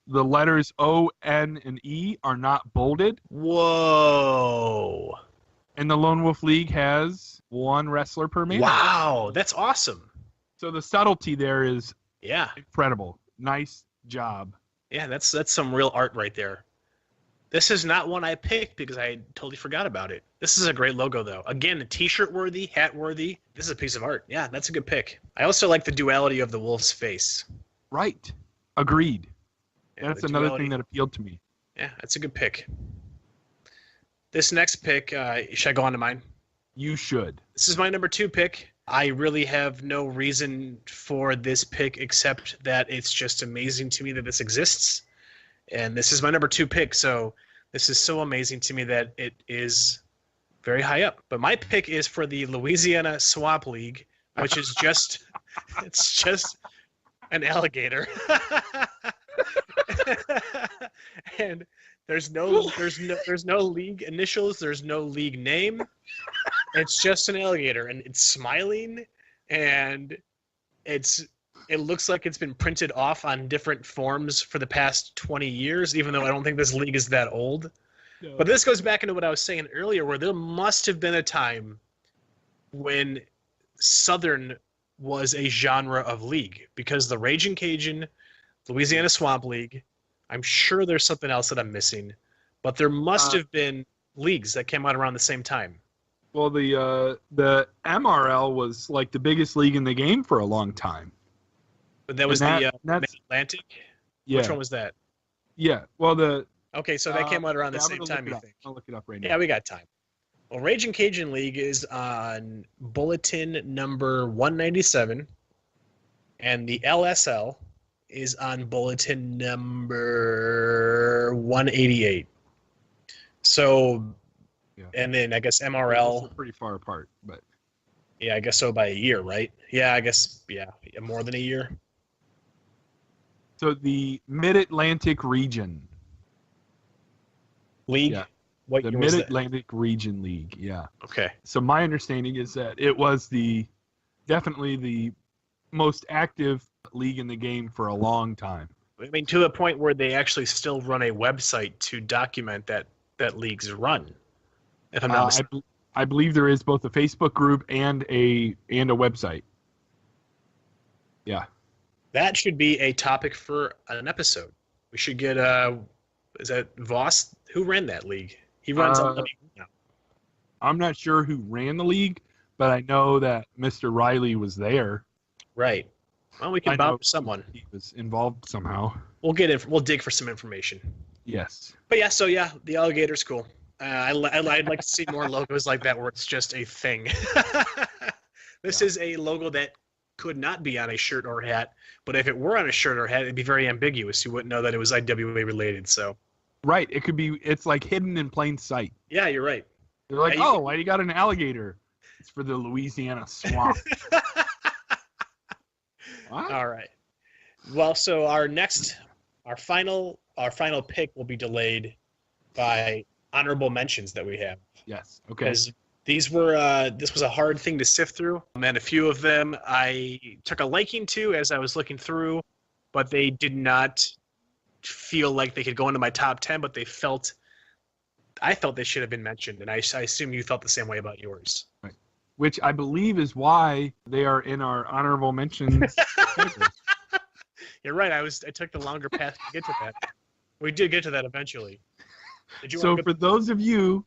letters O, N, and E are not bolded. Whoa. And the Lone Wolf League has 1 wrestler per man. Wow, that's awesome. So the subtlety there is Yeah. incredible. Nice job. Yeah, that's some real art right there. This is not one I picked because I totally forgot about it. This is a great logo, though. Again, t-shirt worthy, hat worthy. This is a piece of art. Yeah, that's a good pick. I also like the duality of the wolf's face. Right. Agreed. Yeah, that's another thing that appealed to me. Yeah, that's a good pick. This next pick, should I go on to mine? You should. This is my number 2 pick. I really have no reason for this pick except that it's just amazing to me that this exists. And this is my number 2 pick, so this is so amazing to me that it is very high up. But my pick is for the Louisiana Swamp League, which is just it's just an alligator. And there's no league initials, there's no league name. It's just an alligator, and it's smiling, and it looks like it's been printed off on different forms for the past 20 years, even though I don't think this league is that old. No. But this goes back into what I was saying earlier, where there must have been a time when Southern was a genre of league, because the Ragin Cajun, Louisiana Swamp League, I'm sure there's something else that I'm missing, but there must have been leagues that came out around the same time. Well, the MRL was like the biggest league in the game for a long time. But that was the Mid-Atlantic? Yeah. Which one was that? Yeah. Well, okay, so that came out around the same time, you think? I'll look it up right now. Yeah, we got time. Well, Ragin Cajun League is on bulletin number 197, and the LSL is on bulletin number 188. So, yeah. And then I guess MRL... Pretty far apart, but... Yeah, I guess so by a year, right? Yeah, I guess, more than a year. So the Mid-Atlantic Region League? Yeah. What the Mid-Atlantic Region League, yeah. Okay. So my understanding is that it was definitely the most active league in the game for a long time. I mean, to the point where they actually still run a website to document that league's run, if I'm not mistaken. I believe there is both a Facebook group and a website. Yeah. That should be a topic for an episode. We should get is that Voss? Who ran that league? He runs on the league now. I'm not sure who ran the league, but I know that Mr. Riley was there. Right. Well, we can bump someone. He was involved somehow. We'll get it. We'll dig for some information. Yes. But yeah, the alligator's cool. I'd like to see more logos like that where it's just a thing. This is a logo that could not be on a shirt or hat, but if it were on a shirt or hat, it'd be very ambiguous. You wouldn't know that it was IWA related. So. Right. It could be. It's like hidden in plain sight. Yeah, you're right. They're like, why do you got an alligator? It's for the Louisiana swamp. What? All right. Well, so our final pick will be delayed by honorable mentions that we have. Yes. Okay. Because this was a hard thing to sift through, and a few of them I took a liking to as I was looking through, but they did not feel like they could go into my top 10, but I felt they should have been mentioned, and I assume you felt the same way about yours. Right. Which I believe is why they are in our honorable mentions. You're right. I took the longer path to get to that. We did get to that eventually. So for those of you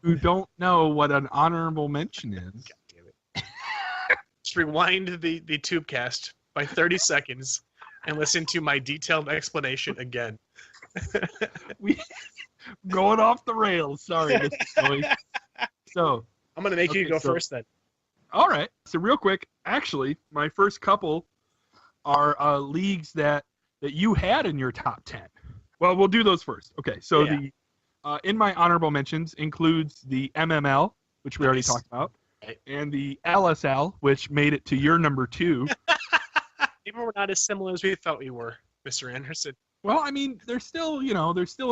who don't know what an honorable mention is, God damn it. Just rewind the Tubecast by 30 seconds and listen to my detailed explanation again. We going off the rails. Sorry, Mr. Joyce. So I'm going to make you go first then. All right. So real quick, actually, my first couple are leagues that you had in your top 10. Well, we'll do those first. Okay. So the in my honorable mentions includes the MML, which we already talked about, and the LSL, which made it to your number 2. Even we're not as similar as we thought we were, Mr. Anderson. Well, I mean, they're still in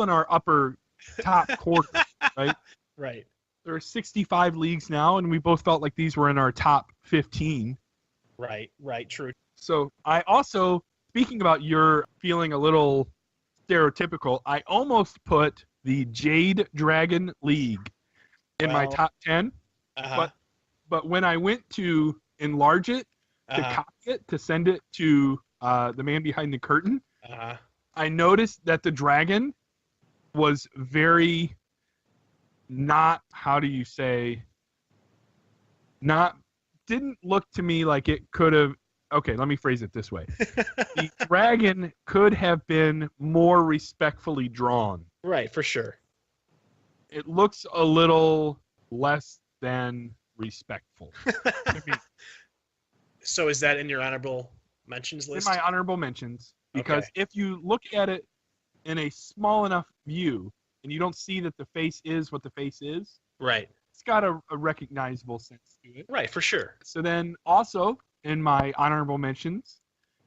our upper top quarter, right? Right. There are 65 leagues now, and we both felt like these were in our top 15. Right, true. So I also, speaking about your feeling a little stereotypical, I almost put the Jade Dragon League in my top 10. But when I went to enlarge it, to copy it, to send it to the man behind the curtain, I noticed that the dragon was very not, how do you say, didn't look to me like it could have, okay, let me phrase it this way. The dragon could have been more respectfully drawn. Right, for sure. It looks a little less than respectful. So is that in your honorable mentions list? In my honorable mentions, because if you look at it in a small enough view and you don't see that the face is what the face is, right, it's got a recognizable sense to it. Right, for sure. So then also in my honorable mentions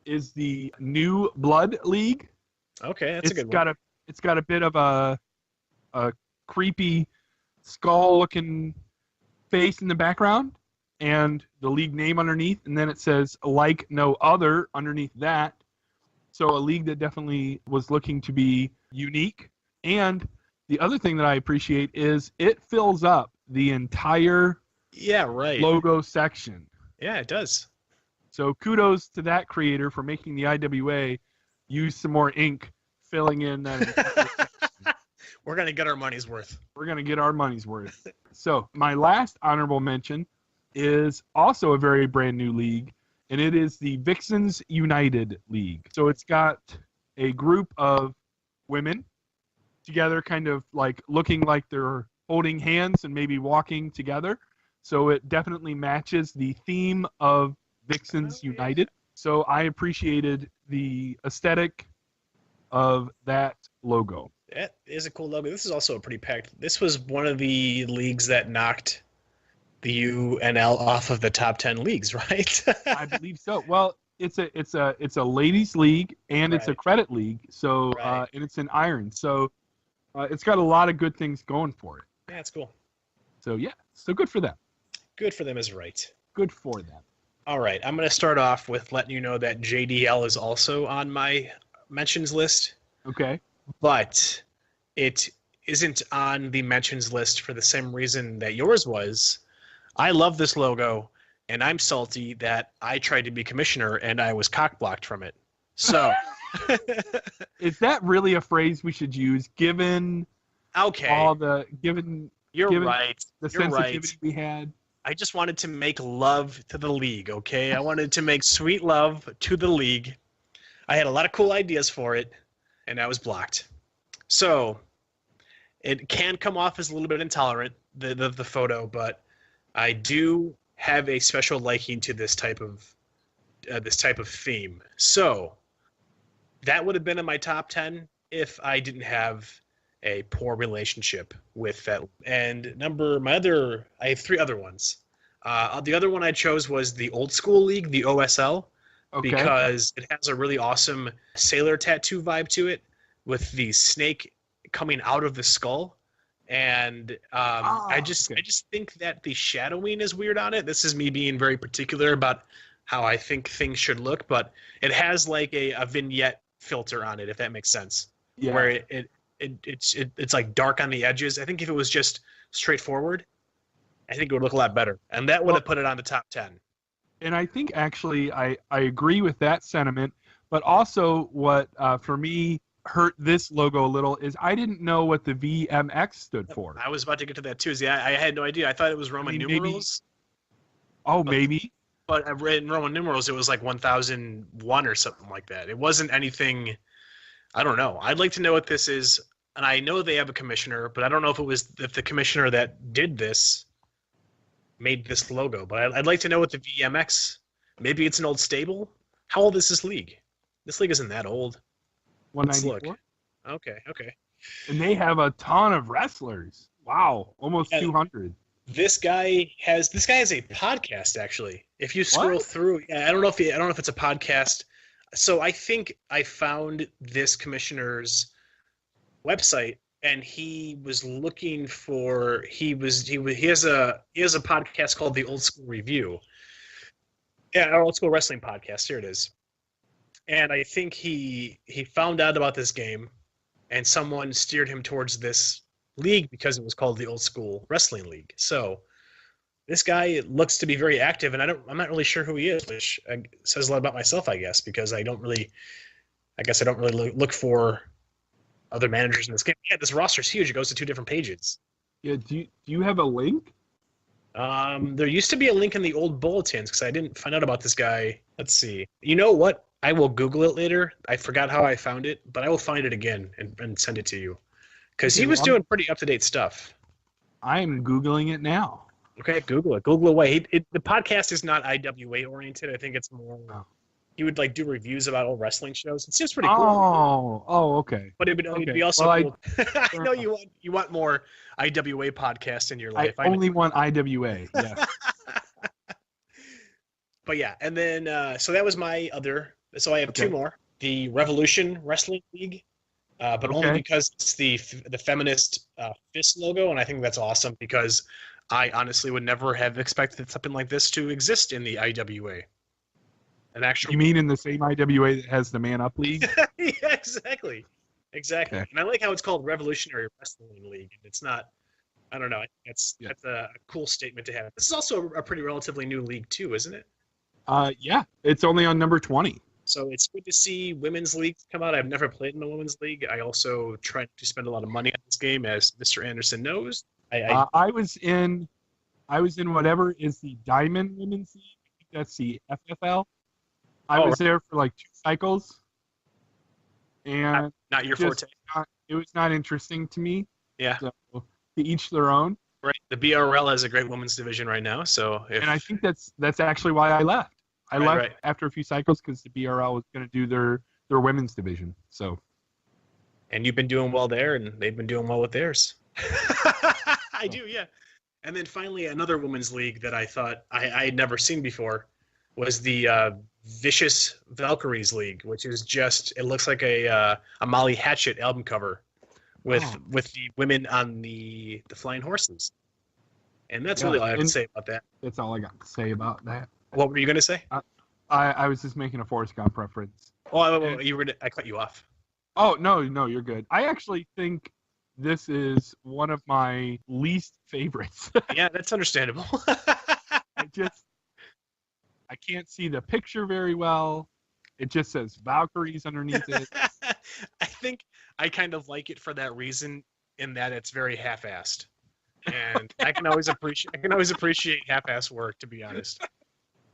is the New Blood League. Okay, that's a good one. It's got a bit of a creepy skull-looking face in the background and the league name underneath, and then it says like no other underneath that. So a league that definitely was looking to be unique. And the other thing that I appreciate is it fills up the entire logo section. Yeah, it does. So kudos to that creator for making the IWA use some more ink filling in that entire section. We're going to get our money's worth. We're going to get our money's worth. So my last honorable mention is also a very brand new league, and it is the Vixens United League. So it's got a group of women together, kind of like looking like they're holding hands and maybe walking together. So it definitely matches the theme of Vixens United. So I appreciated the aesthetic of that logo. That is a cool logo. This is also a pretty packed. This was one of the leagues that knocked the UNL off of the top 10 leagues, right? I believe so. Well, it's a ladies league and it's a credit league. So and it's an iron. So it's got a lot of good things going for it. Yeah, it's cool. So yeah, so good for them. Good for them is right. Good for them. All right, I'm going to start off with letting you know that JDL is also on my mentions list. Okay. But it isn't on the mentions list for the same reason that yours was. I love this logo, and I'm salty that I tried to be commissioner and I was cock-blocked from it. So, is that really a phrase we should use? Given all the you're right. The sensitivity we had. I just wanted to make love to the league. Okay, I wanted to make sweet love to the league. I had a lot of cool ideas for it, and I was blocked. So, it can come off as a little bit intolerant, the photo, but I do have a special liking to this type of theme. So that would have been in my top 10 if I didn't have a poor relationship with that. And I have 3 other ones. The other one I chose was the Old School League, the OSL, because it has a really awesome sailor tattoo vibe to it with the snake coming out of the skull. And I just think that the shadowing is weird on it. This is me being very particular about how I think things should look, but it has like a vignette filter on it, if that makes sense. Yeah. Where it's like dark on the edges. I think if it was just straightforward, I think it would look a lot better. And that would have put it on the top 10. And I think actually I agree with that sentiment, but also what for me hurt this logo a little is I didn't know what the VMX stood for. I was about to get to that too. See, I had no idea. I thought it was Roman numerals. Maybe. But in Roman numerals, it was like 1001 or something like that. It wasn't anything. I don't know. I'd like to know what this is. And I know they have a commissioner, but I don't know if the commissioner that did this made this logo, but I'd like to know what the VMX. Maybe it's an old stable. How old is this league? This league isn't that old. Let's look. 194. Okay. And they have a ton of wrestlers. Wow, almost 200. This guy has a podcast actually. If you scroll through, I don't know if it's a podcast. So I think I found this commissioner's website, and he was looking for he has a podcast called the Old School Review. Yeah, our Old School Wrestling podcast. Here it is. And I think he found out about this game, and someone steered him towards this league because it was called the Old School Wrestling League. So this guy looks to be very active, and I'm not really sure who he is, which says a lot about myself, I guess, because I don't really look for other managers in this game. Yeah, this roster's huge. It goes to 2 different pages. Yeah, do you have a link? There used to be a link in the old bulletins because I didn't find out about this guy. Let's see. You know what? I will Google it later. I forgot how I found it, but I will find it again and send it to you because he was doing pretty up-to-date stuff. I'm Googling it now. Okay, Google it. Google away. The podcast is not IWA oriented. I think it's more. He would do reviews about old wrestling shows. It seems pretty cool. Oh, okay. But it'd be also cool. I know you want more IWA podcasts in your life. I only want IWA. Yeah. But yeah, and then so that was my other. So I have 2 more. The Revolution Wrestling League, but only because it's the feminist fist logo, and I think that's awesome because I honestly would never have expected something like this to exist in the IWA. You mean in the same IWA that has the Man Up League? Yeah, exactly. Okay. And I like how it's called Revolutionary Wrestling League. And it's not, I don't know, that's a cool statement to have. This is also a pretty relatively new league too, isn't it? Yeah, it's only on number 20. So it's good to see women's leagues come out. I've never played in the women's league. I also tried to spend a lot of money on this game, as Mr. Anderson knows. I was in whatever is the Diamond Women's League. I think that's the FFL. I was there for 2 cycles, and not your forte. It was not interesting to me. Yeah. So, to each their own. Right. The BRL has a great women's division right now, and I think that's actually why I left. I left after a few cycles because the BRL was going to do their women's division. So. And you've been doing well there, and they've been doing well with theirs. I do, yeah. And then finally, another women's league that I thought I had never seen before was the Vicious Valkyries League, which is it looks like a Molly Hatchet album cover with the women on the flying horses. And that's really all I have to say about that. That's all I got to say about that. What were you going to say? I was just making a Forrest Gump reference. Oh, I cut you off. Oh, no, you're good. I actually think this is one of my least favorites. Yeah, that's understandable. I can't see the picture very well. It just says Valkyries underneath it. I think I kind of like it for that reason, in that it's very half-assed, and I can always appreciate half-assed work, to be honest.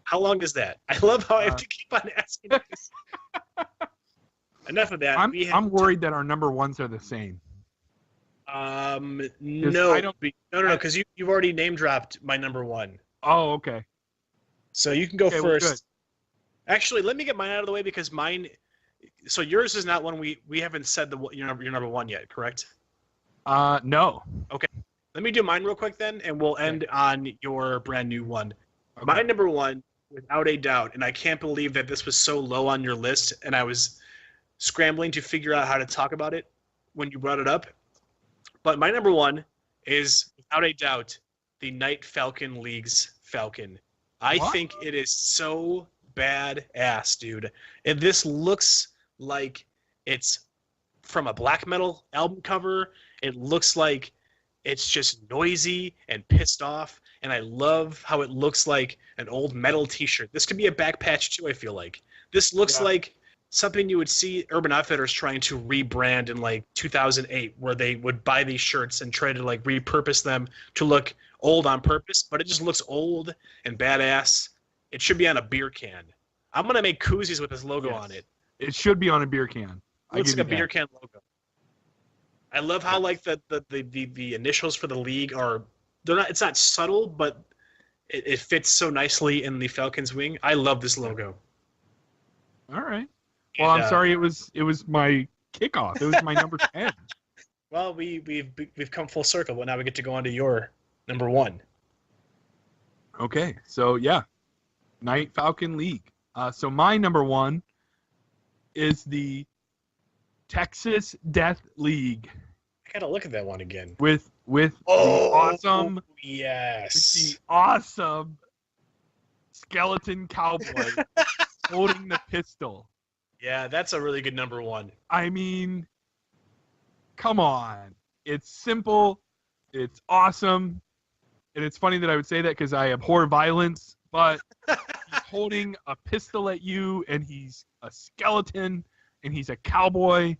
How long is that? I love how I have to keep on asking this. Enough of that. I'm worried that our number 1s are the same. No, because you've already name dropped my number 1. Oh, okay. So you can go first. Well, actually, let me get mine out of the way because mine. So yours is not one we haven't said your number 1 yet, correct? No. Okay. Let me do mine real quick then, and we'll end on your brand new one. Okay. My number 1, without a doubt, and I can't believe that this was so low on your list, and I was scrambling to figure out how to talk about it when you brought it up. But my number 1 is, without a doubt, the Night Falcon League's Falcon. I think it is so badass, dude. And this looks like it's from a black metal album cover. It looks like it's just noisy and pissed off. And I love how it looks like an old metal t-shirt. This could be a back patch too, I feel like. This looks like something you would see Urban Outfitters trying to rebrand in 2008, where they would buy these shirts and try to repurpose them to look old on purpose, but it just looks old and badass. It should be on a beer can. I'm going to make koozies with this logo on it. It should be on a beer can. It looks like a beer can logo. I love how the initials for the league are, it's not subtle, but It fits so nicely in the Falcon's wing. I love this logo. All right. Well, I'm sorry. It was my kickoff. It was my number 10. Well, we've come full circle, but now we get to go on to your number 1. Okay. So yeah, Night Falcon League. So my number 1 is the Texas Death League. I gotta look at that one again. With the awesome, yes, the awesome skeleton cowboy holding the pistol. Yeah, that's a really good number 1. I mean, come on. It's simple. It's awesome. And it's funny that I would say that because I abhor violence, but he's holding a pistol at you, and he's a skeleton, and he's a cowboy.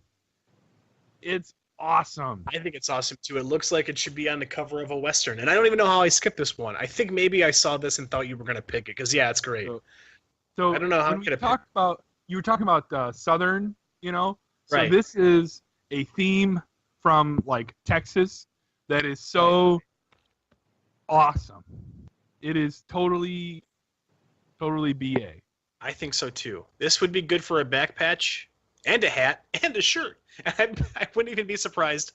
It's awesome. I think it's awesome, too. It looks like it should be on the cover of a Western. And I don't even know how I skipped this one. I think maybe I saw this and thought you were going to pick it, because, yeah, it's great. So I don't know how when you were talking about Southern, So right. This is a theme from, like, Texas that is so awesome. It is totally BA. I think so, too. This would be good for a back patch and a hat and a shirt. I wouldn't even be surprised.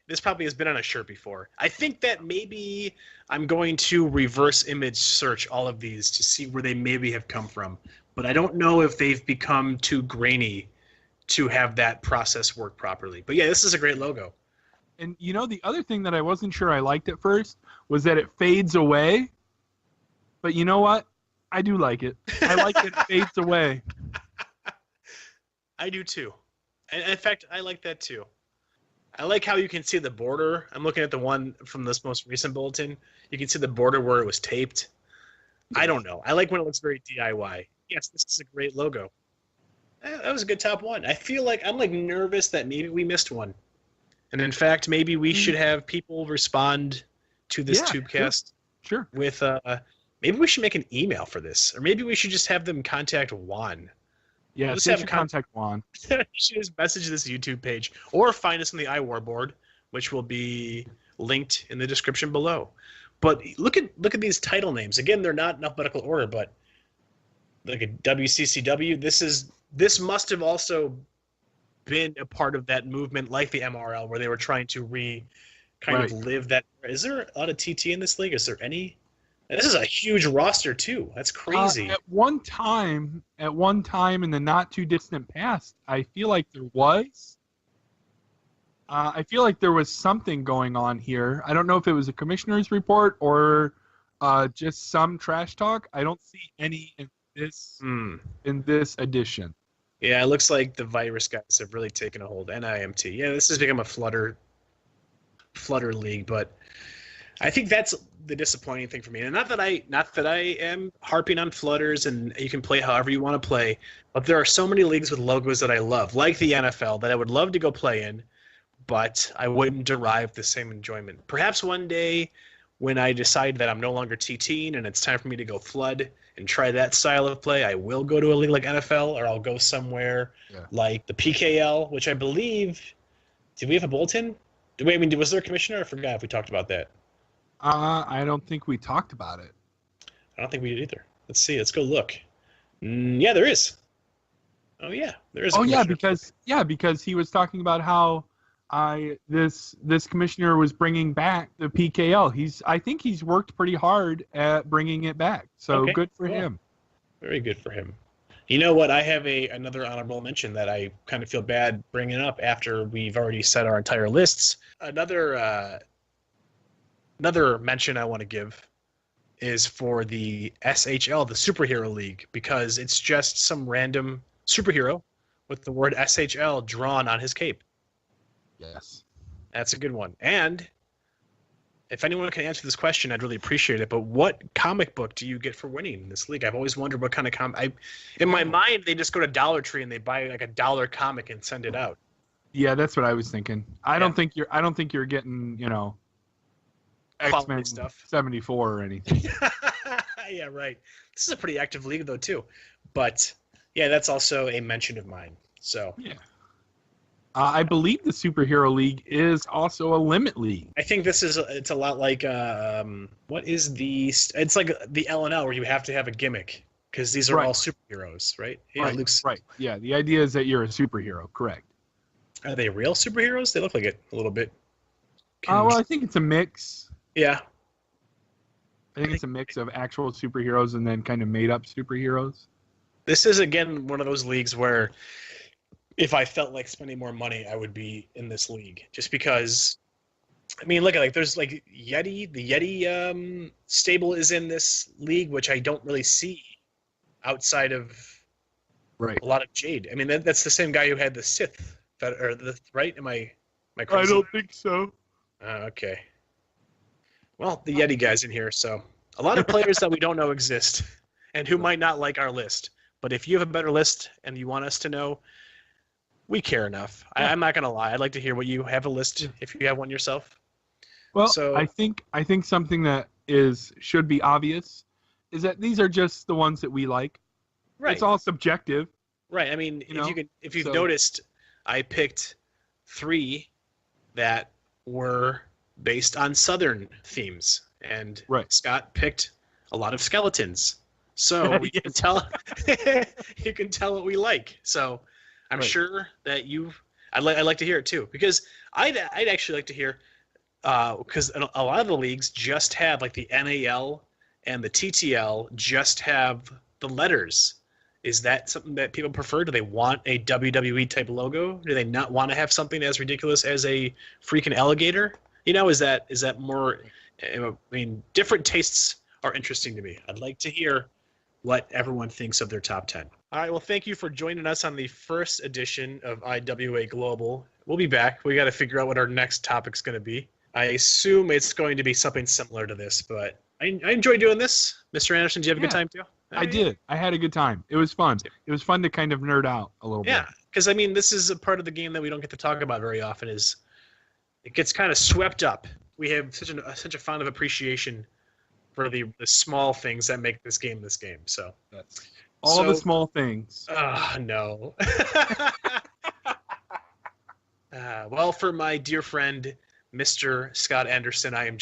This probably has been on a shirt before. I think that maybe I'm going to reverse image search all of these to see where they maybe have come from. But I don't know if they've become too grainy to have that process work properly. But yeah, this is a great logo. And the other thing that I wasn't sure I liked at first was that it fades away. But you know what? I do like it. I like that it fades away. I do too. And in fact, I like that too. I like how you can see the border. I'm looking at the one from this most recent bulletin. You can see the border where it was taped. I don't know. I like when it looks very DIY. Yes, this is a great logo. That was a good top 1. I feel like I'm nervous that maybe we missed one. And in fact, maybe we should have people respond to this Tubecast. Sure. With maybe we should make an email for this, or maybe we should just have them contact Juan. Yeah, let's have contact Juan. You should just message this YouTube page, or find us on the IWA board, which will be linked in the description below. But look at these title names. Again, they're not in alphabetical order, but like a WCCW. This must have also been a part of that movement, like the MRL, where they were trying to of live that. Is there a lot of TT in this league? Is there any? And this is a huge roster too. That's crazy. At one time in the not too distant past, I feel like there was. I feel like there was something going on here. I don't know if it was a commissioner's report or just some trash talk. I don't see any in this edition. Yeah, it looks like the virus guys have really taken a hold. NIMT. Yeah, this has become a flutter league, but I think that's the disappointing thing for me. And not that I am harping on flutters and you can play however you want to play, but there are so many leagues with logos that I love, like the NFL, that I would love to go play in, but I wouldn't derive the same enjoyment. Perhaps one day when I decide that I'm no longer TTing and it's time for me to go flood and try that style of play, I will go to a league like NFL, or I'll go somewhere like the PKL, which I believe, did we have a bulletin? Was there a commissioner? I forgot if we talked about that. I don't think we talked about it. I don't think we did either. Let's see. Let's go look. Yeah, there is. Oh yeah, there is. Oh yeah, because he was talking about how this commissioner was bringing back the PKL. I think he's worked pretty hard at bringing it back. So good for him. Very good for him. You know what? I have another honorable mention that I kind of feel bad bringing up after we've already set our entire lists. Another mention I want to give is for the SHL, the Superhero League, because it's just some random superhero with the word SHL drawn on his cape. Yes. That's a good one. And if anyone can answer this question, I'd really appreciate it. But what comic book do you get for winning this league? I've always wondered what kind of comic. In my mind, they just go to Dollar Tree and they buy like a $1 comic and send it out. Yeah, that's what I was thinking. I don't think you're getting, X-Men stuff 74 or anything. Yeah, right. This is a pretty active league though too. But yeah, that's also a mention of mine. So yeah. I believe the Superhero League is also a limit league. I think it's a lot like what is it's like the L&L where you have to have a gimmick because these are all superheroes, right? Yeah, right. Luke's. Right. Yeah. The idea is that you're a superhero. Correct. Are they real superheroes? They look like it a little bit. Well, I think it's a mix. Yeah. I think it's a mix of actual superheroes and then kind of made up superheroes. This is again one of those leagues where if I felt like spending more money, I would be in this league. Just because, I mean, look at there's like Yeti. The Yeti stable is in this league, which I don't really see outside of a lot of Jade. I mean, that's the same guy who had the Sith, right? Am I crazy? I don't think so. Okay. Well, the Yeti guy's in here, so a lot of players that we don't know exist and who might not like our list. But if you have a better list and you want us to know, we care enough. Yeah. I'm not going to lie. I'd like to hear what you have a list if you have one yourself. Well, so, I think something that should be obvious is that these are just the ones that we like. Right. It's all subjective. Right. I mean, if you've noticed, I picked 3 that were based on Southern themes, and Scott picked a lot of skeletons. So you can tell what we like. So I'm sure that I'd like to hear it too, because I'd actually like to hear, because a lot of the leagues just have like the NAL and the TTL just have the letters. Is that something that people prefer? Do they want a WWE type logo? Do they not want to have something as ridiculous as a freaking alligator? Is that more? I mean, different tastes are interesting to me. I'd like to hear what everyone thinks of their top 10. All right, well, thank you for joining us on the first edition of IWA Global. We'll be back. We got to figure out what our next topic's going to be. I assume it's going to be something similar to this, but I enjoy doing this. Mr. Anderson, did you have a good time too? I did. I had a good time. It was fun. It was fun to kind of nerd out a little bit. Yeah, because I mean, this is a part of the game that we don't get to talk about very often. Is it gets kind of swept up. We have such a fond of appreciation for the small things that make this game. So that's all the small things. No. Well, for my dear friend, Mr. Scott Anderson, I am